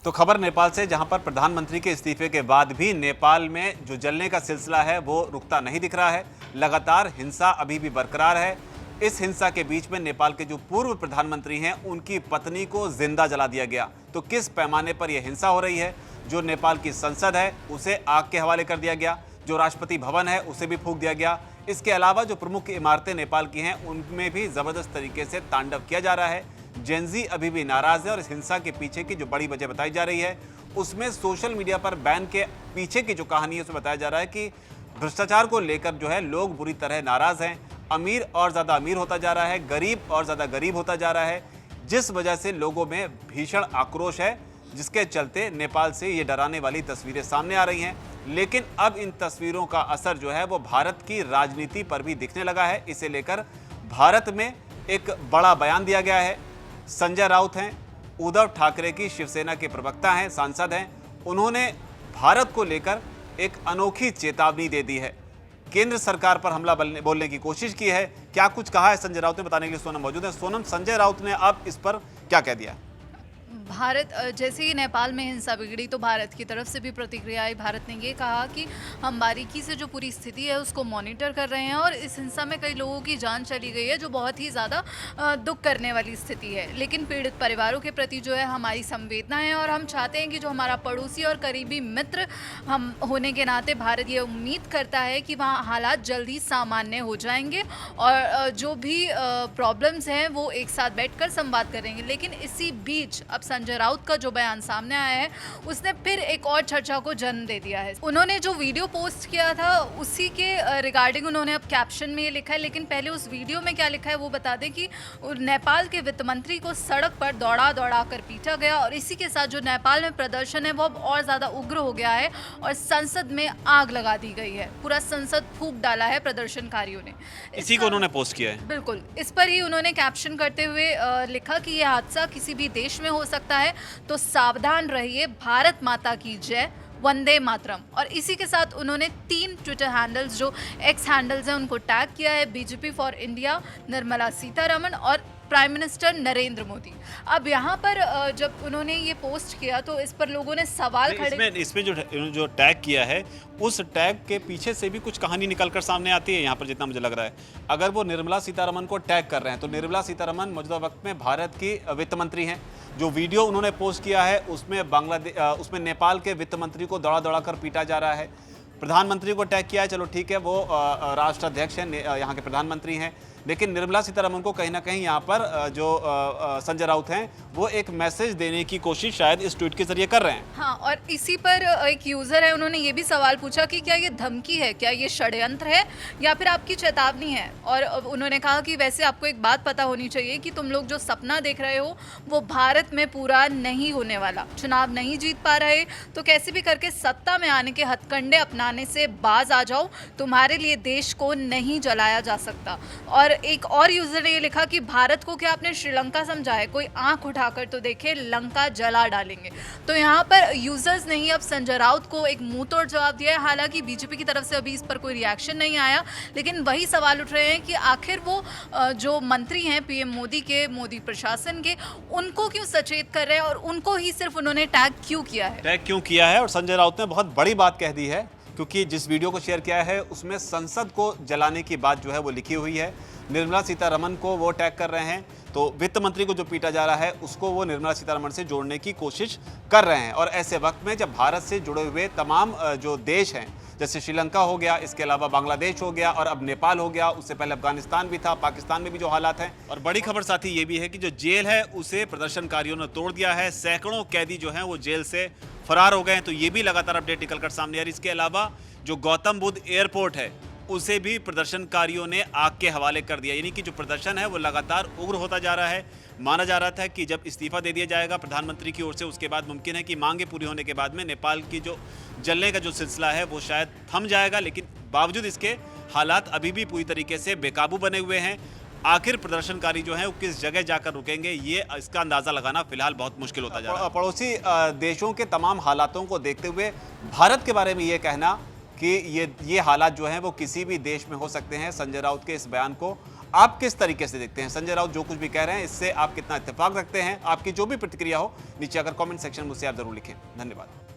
तो खबर नेपाल से, जहां पर प्रधानमंत्री के इस्तीफे के बाद भी नेपाल में जो जलने का सिलसिला है वो रुकता नहीं दिख रहा है। लगातार हिंसा अभी भी बरकरार है। इस हिंसा के बीच में नेपाल के जो पूर्व प्रधानमंत्री हैं उनकी पत्नी को जिंदा जला दिया गया। तो किस पैमाने पर यह हिंसा हो रही है? जो नेपाल की संसद है उसे आग के हवाले कर दिया गया, जो राष्ट्रपति भवन है उसे भी फूंक दिया गया। इसके अलावा जो प्रमुख इमारतें नेपाल की हैं उनमें भी जबरदस्त तरीके से तांडव किया जा रहा है। जेनजी अभी भी नाराज है और इस हिंसा के पीछे की जो बड़ी वजह बताई जा रही है उसमें सोशल मीडिया पर बैन के पीछे की जो कहानी है उसमें बताया जा रहा है कि भ्रष्टाचार को लेकर जो है लोग बुरी तरह नाराज हैं। अमीर और ज़्यादा अमीर होता जा रहा है, गरीब और ज़्यादा गरीब होता जा रहा है, जिस वजह से लोगों में भीषण आक्रोश है, जिसके चलते नेपाल से ये डराने वाली तस्वीरें सामने आ रही हैं। लेकिन अब इन तस्वीरों का असर जो है वो भारत की राजनीति पर भी दिखने लगा है। इसे लेकर भारत में एक बड़ा बयान दिया गया है। संजय राउत हैं, उद्धव ठाकरे की शिवसेना के प्रवक्ता हैं, सांसद हैं, उन्होंने भारत को लेकर एक अनोखी चेतावनी दे दी है। केंद्र सरकार पर हमला बोलने की कोशिश की है। क्या कुछ कहा है संजय राउत ने, बताने के लिए सोनम मौजूद है। सोनम, संजय राउत ने अब इस पर क्या कह दिया? भारत जैसे ही नेपाल में हिंसा बिगड़ी तो भारत की तरफ से भी प्रतिक्रिया आई। भारत ने ये कहा कि हम बारीकी से जो पूरी स्थिति है उसको मॉनिटर कर रहे हैं और इस हिंसा में कई लोगों की जान चली गई है, जो बहुत ही ज़्यादा दुख करने वाली स्थिति है। लेकिन पीड़ित परिवारों के प्रति जो है हमारी संवेदना है और हम चाहते हैं कि जो हमारा पड़ोसी और करीबी मित्र हम होने के नाते भारत ये उम्मीद करता है कि वहाँ हालात जल्दी सामान्य हो जाएंगे और जो भी प्रॉब्लम्स हैं वो एक साथ बैठकर संवाद करेंगे। लेकिन इसी बीच अब संजय राउत का जो बयान सामने आया है उसने फिर एक और चर्चा को जन्म दे दिया है। उन्होंने जो वीडियो पोस्ट किया था उसी के रिगार्डिंग उन्होंने अब कैप्शन में ये लिखा है, लेकिन पहले उस वीडियो में क्या लिखा है वो बता दें कि नेपाल के वित्त मंत्री को सड़क पर दौड़ा दौड़ा कर पीटा गया और इसी के साथ जो नेपाल में प्रदर्शन है वो अब और ज़्यादा उग्र हो गया है और संसद में आग लगा दी गई है। पूरा संसद फूंक डाला है प्रदर्शनकारियों ने। इसी को उन्होंने पोस्ट किया है। बिल्कुल, इस पर ही उन्होंने कैप्शन करते हुए लिखा कि यह हादसा किसी भी देश में हो सकता है, तो सावधान रहिए, भारत माता की जय, वंदे मातरम। और इसी के साथ उन्होंने 3 ट्विटर हैंडल्स जो एक्स हैंडल्स हैं उनको टैग किया है, BJP for India, Nirmala Sitharaman और प्राइम मिनिस्टर नरेंद्र मोदी। अब यहाँ पर जब उन्होंने ये पोस्ट किया तो इस पर लोगों ने सवाल खड़े। इसमें जो टैग किया है उस टैग के पीछे से भी कुछ कहानी निकलकर सामने आती है यहाँ पर, जितना मुझे लग रहा है। अगर वो निर्मला सीतारमण को टैग कर रहे हैं तो निर्मला सीतारमण मौजूदा वक्त में भारत की वित्त मंत्री हैं। जो वीडियो उन्होंने पोस्ट किया है उसमें नेपाल के वित्त मंत्री को दौड़ा दौड़ा कर पीटा जा रहा है। प्रधानमंत्री को टैग किया है, चलो ठीक है, वो राष्ट्राध्यक्ष हैं, यहाँ के प्रधानमंत्री हैं। लेकिन निर्मला सीतारमण को कहीं ना कहीं यहाँ पर जो संजय राउत हैं वो एक मैसेज देने की कोशिश शायद इस ट्वीट के जरिए कर रहे हैं। हाँ, और इसी पर एक यूजर है, उन्होंने ये भी सवाल पूछा कि क्या ये धमकी है, क्या ये षड्यंत्र है या फिर आपकी चेतावनी है। और उन्होंने कहा कि वैसे आपको एक बात पता होनी चाहिए कि तुम लोग जो सपना देख रहे हो वो भारत में पूरा नहीं होने वाला। चुनाव नहीं जीत पा रहे तो कैसे भी करके सत्ता में आने के हथकंडे अपनाने से बाज आ जाओ, तुम्हारे लिए देश को नहीं जलाया जा सकता। और एक और यूजर ने ये लिखा कि भारत को क्या आपने श्रीलंका समझा है, कोई आंख उठाकर तो देखे, लंका जला डालेंगे। तो यहाँ पर यूजर्स ने ही अब संजय राउत को एक मुंह तोड़ जवाब दिया है। हालांकि बीजेपी की तरफ से अभी इस पर कोई रिएक्शन नहीं आया, लेकिन वही सवाल उठ रहे हैं कि आखिर वो जो मंत्री हैं पीएम मोदी के, मोदी प्रशासन के, उनको क्यों सचेत कर रहे हैं और उनको ही सिर्फ उन्होंने टैग क्यों किया है। और संजय राउत ने बहुत बड़ी बात कह दी है, क्योंकि जिस वीडियो को शेयर किया है उसमें संसद को जलाने की बात जो है वो लिखी हुई है। निर्मला सीतारमण को वो टैग कर रहे हैं, तो वित्त मंत्री को जो पीटा जा रहा है उसको वो निर्मला सीतारमण से जोड़ने की कोशिश कर रहे हैं। और ऐसे वक्त में जब भारत से जुड़े हुए तमाम जो देश हैं, जैसे श्रीलंका हो गया, इसके अलावा बांग्लादेश हो गया और अब नेपाल हो गया, उससे पहले अफगानिस्तान भी था, पाकिस्तान में भी जो हालात हैं। और बड़ी खबर साथी ये भी है कि जो जेल है उसे प्रदर्शनकारियों ने तोड़ दिया है। सैकड़ों कैदी जो हैं वो जेल से फरार हो गए हैं। तो ये भी लगातार अपडेट निकलकर सामने आ रही है। इसके अलावा जो गौतम बुद्ध एयरपोर्ट है उसे भी प्रदर्शनकारियों ने आग के हवाले कर दिया। यानी कि जो प्रदर्शन है वो लगातार उग्र होता जा रहा है। माना जा रहा था कि जब इस्तीफा दे दिया जाएगा प्रधानमंत्री की ओर से, उसके बाद मुमकिन है कि मांगे पूरी होने के बाद में नेपाल की जो जलने का जो सिलसिला है वो शायद थम जाएगा। लेकिन बावजूद इसके हालात अभी भी पूरी तरीके से बेकाबू बने हुए हैं। आखिर प्रदर्शनकारी जो हैं वो किस जगह जाकर रुकेंगे, ये इसका अंदाज़ा लगाना फिलहाल बहुत मुश्किल होता जा रहा है। पड़ोसी देशों के तमाम हालातों को देखते हुए भारत के बारे में ये कहना कि ये हालात जो हैं वो किसी भी देश में हो सकते हैं, संजय राउत के इस बयान को आप किस तरीके से देखते हैं? संजय राउत जो कुछ भी कह रहे हैं, इससे आप कितना इत्तेफाक रखते हैं? आपकी जो भी प्रतिक्रिया हो, नीचे अगर कमेंट सेक्शन में मुझसे आप जरूर लिखें। धन्यवाद।